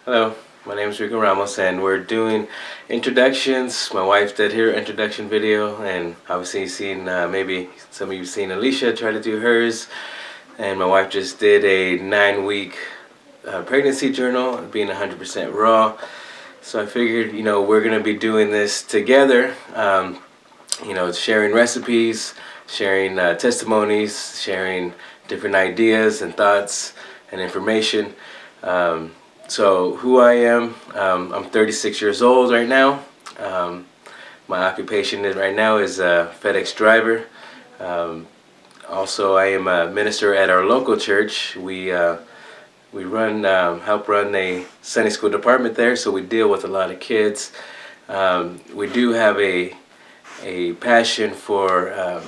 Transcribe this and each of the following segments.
Hello, my name is Rigo Ramos and we're doing introductions. My wife did her introduction video, and obviously you've seen, maybe some of you have seen Alicia try to do hers, and my wife just did a 9-week pregnancy journal, being 100% raw. So I figured, we're going to be doing this together, sharing recipes, sharing testimonies, sharing different ideas and thoughts and information. So who I am, I'm 36 years old right now. My occupation right now is a FedEx driver. Also, I am a minister at our local church. We help run a Sunday school department there, so we deal with a lot of kids. We do have a passion for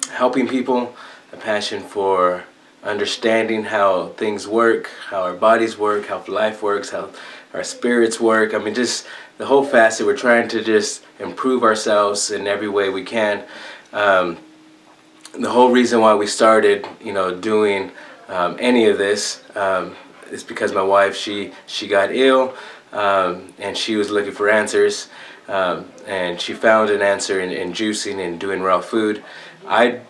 helping people, a passion for understanding how things work, how our bodies work, how life works, how our spirits work. I mean, just the whole facet. We're trying to just improve ourselves in every way we can. The whole reason why we started, doing any of this is because my wife, she got ill, and she was looking for answers, and she found an answer in juicing and doing raw food. I've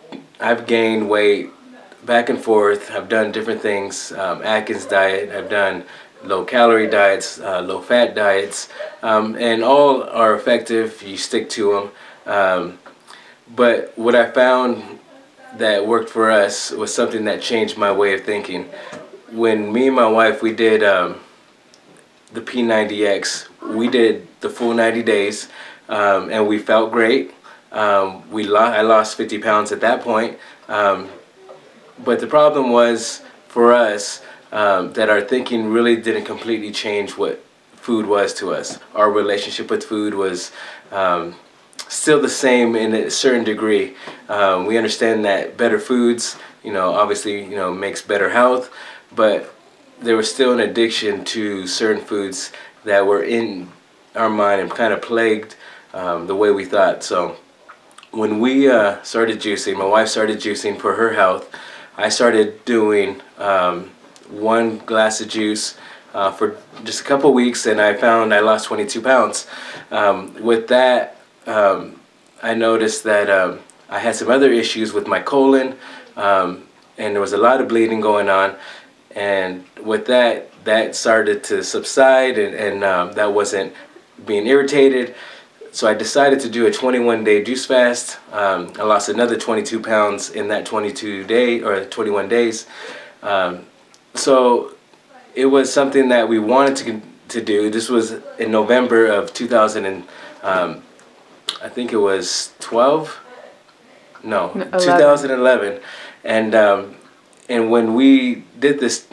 gained weight back and forth. I've done different things, Atkins diet, I've done low calorie diets, low fat diets, and all are effective. You stick to them. But what I found that worked for us was something that changed my way of thinking. When me and my wife, we did the P90X, we did the full 90 days, and we felt great. I lost 50 pounds at that point. But the problem was, for us, that our thinking really didn't completely change what food was to us. Our relationship with food was still the same in a certain degree. We understand that better foods, obviously, makes better health, but there was still an addiction to certain foods that were in our mind and kind of plagued the way we thought. So when we started juicing, my wife started juicing for her health. I started doing 1 glass of juice for just a couple weeks, and I found I lost 22 pounds. With that, I noticed that I had some other issues with my colon, and there was a lot of bleeding going on. And with that started to subside, and that wasn't being irritated. So I decided to do a 21-day juice fast. I lost another 22 pounds in that 21 days. So it was something that we wanted to do. This was in November of 2000 and I think it was 2011. And when we did this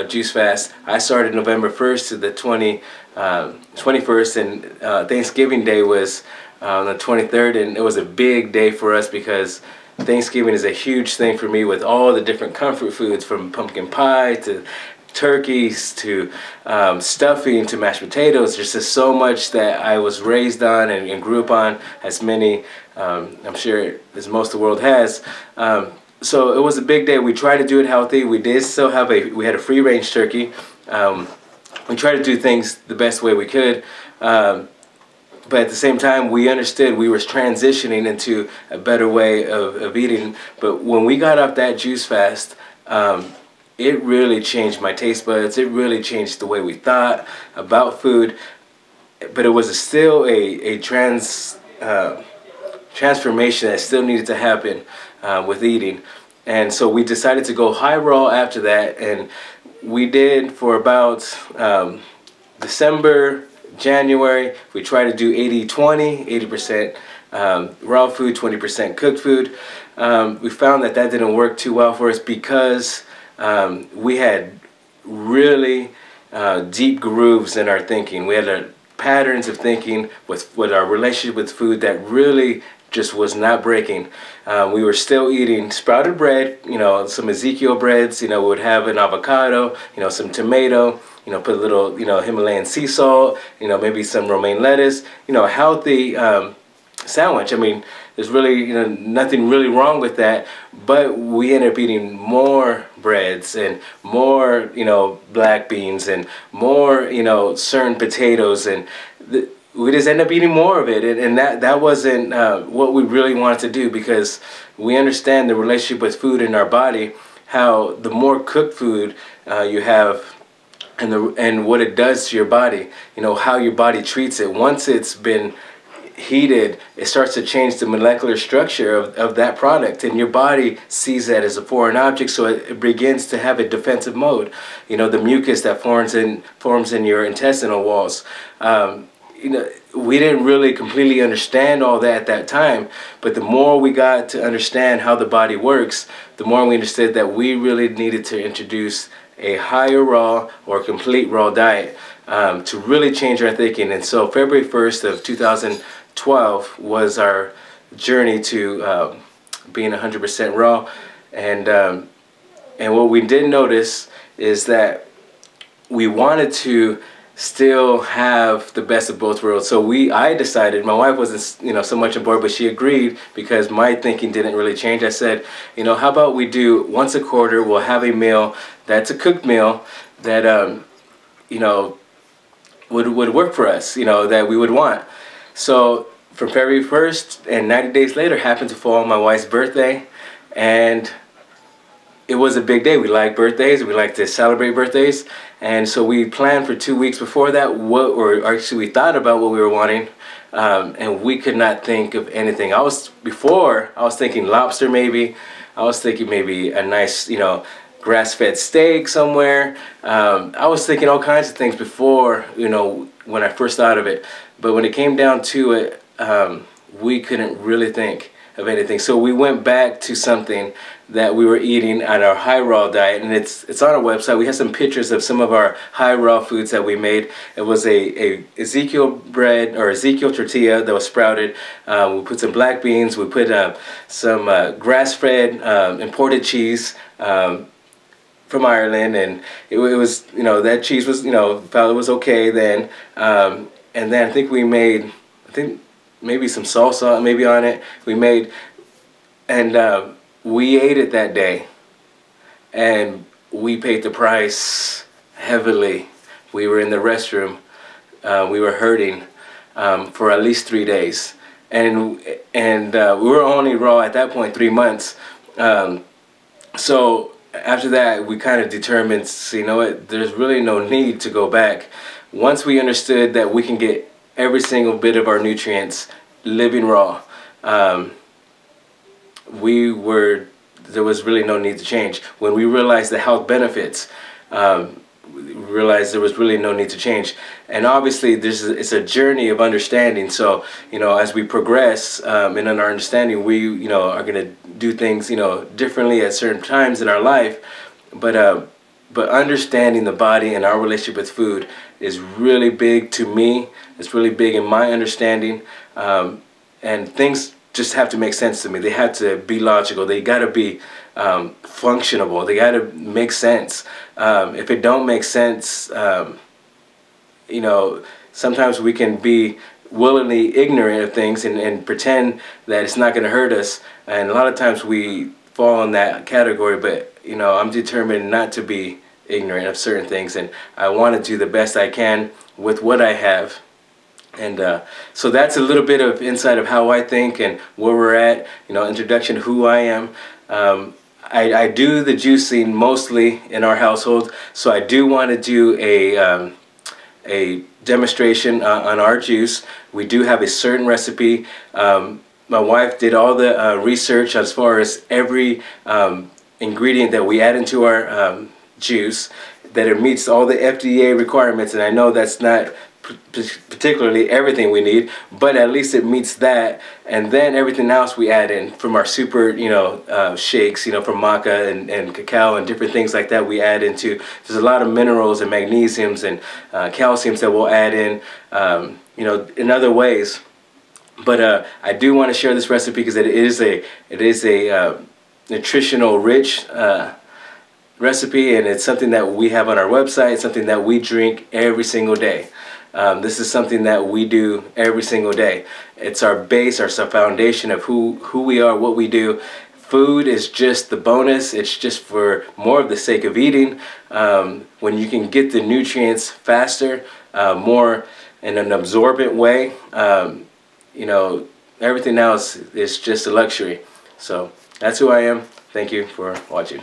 juice fast, I started November 1st to the 21st, and Thanksgiving Day was the 23rd, and it was a big day for us because Thanksgiving is a huge thing for me, with all the different comfort foods, from pumpkin pie to turkeys to stuffing to mashed potatoes. There's just so much that I was raised on and grew up on, as many, I'm sure, as most of the world has. So it was a big day. We tried to do it healthy. We did still have we had a free range turkey. We tried to do things the best way we could. But at the same time, we understood we were transitioning into a better way of eating. But when we got off that juice fast, it really changed my taste buds. It really changed the way we thought about food. But it was still a transformation that still needed to happen with eating. And so we decided to go high raw after that, and we did for about December, January. We tried to do 80-20, 80% raw food, 20% cooked food. We found that didn't work too well for us because we had really deep grooves in our thinking. We had patterns of thinking with our relationship with food that really just was not breaking. We were still eating sprouted bread, some Ezekiel breads, we would have an avocado, some tomato, put a little, Himalayan sea salt, maybe some romaine lettuce, healthy sandwich. I mean, there's really nothing really wrong with that, but we end up eating more breads and more black beans and more certain potatoes, and we just end up eating more of it, and that wasn't what we really wanted to do, because we understand the relationship with food in our body, how the more cooked food you have, and what it does to your body, how your body treats it. Once it's been heated, it starts to change the molecular structure of that product, and your body sees that as a foreign object, so it begins to have a defensive mode. The mucus that forms in your intestinal walls. We didn't really completely understand all that at that time, but the more we got to understand how the body works, the more we understood that we really needed to introduce a higher raw or complete raw diet to really change our thinking. And so February 1st of 2012 was our journey to being 100% raw. And what we did notice is that we wanted to still have the best of both worlds. So I decided, my wife wasn't so much on board, but she agreed, because my thinking didn't really change. I said, how about we do once a quarter, we'll have a meal that's a cooked meal that would work for us, that we would want. So from February 1st, and 90 days later happened to fall on my wife's birthday, and it was a big day. We like birthdays. We like to celebrate birthdays. And so we planned for 2 weeks before that, or actually we thought about what we were wanting, and we could not think of anything. I was thinking lobster maybe. I was thinking maybe a nice, grass-fed steak somewhere. I was thinking all kinds of things before, when I first thought of it. But when it came down to it, we couldn't really think of anything. So we went back to something that we were eating on our high raw diet, and it's on our website. We have some pictures of some of our high raw foods that we made. It was a Ezekiel bread, or Ezekiel tortilla that was sprouted. We put some black beans. We put some grass-fed imported cheese from Ireland, and it was that cheese was felt it was okay then. And then I think we made maybe some salsa maybe on it. We made, and we ate it that day, and we paid the price heavily. We were in the restroom. We were hurting for at least 3 days, and we were only raw at that point 3 months. So after that, we kind of determined, what, there's really no need to go back. Once we understood that we can get every single bit of our nutrients living raw, there was really no need to change. When we realized the health benefits, we realized there was really no need to change. And obviously it's a journey of understanding. So as we progress in our understanding, we are going to do things differently at certain times in our life, but understanding the body and our relationship with food is really big to me. It's really big in my understanding, and things just have to make sense to me. They have to be logical. They got to be functionable. They got to make sense. If it don't make sense, sometimes we can be willingly ignorant of things and pretend that it's not going to hurt us. And a lot of times we fall in that category, but I'm determined not to be ignorant of certain things, and I want to do the best I can with what I have. And so that's a little bit of insight of how I think and where we're at, introduction to who I am. I do the juicing mostly in our household, so I do want to do a demonstration on our juice. We do have a certain recipe. My wife did all the research as far as every ingredient that we add into our juice, that it meets all the FDA requirements, and I know that's not particularly everything we need, but at least it meets that. And then everything else we add in from our super shakes, from maca and cacao and different things like that we add into. There's a lot of minerals and magnesiums and calciums that we'll add in in other ways. But I do want to share this recipe because it is a nutritional rich recipe, and it's something that we have on our website. It's something that we drink every single day. This is something that we do every single day. It's our base, our foundation of who we are, what we do. Food is just the bonus. It's just for more of the sake of eating. When you can get the nutrients faster, more in an absorbent way, you know, everything else is just a luxury. So that's who I am. Thank you for watching.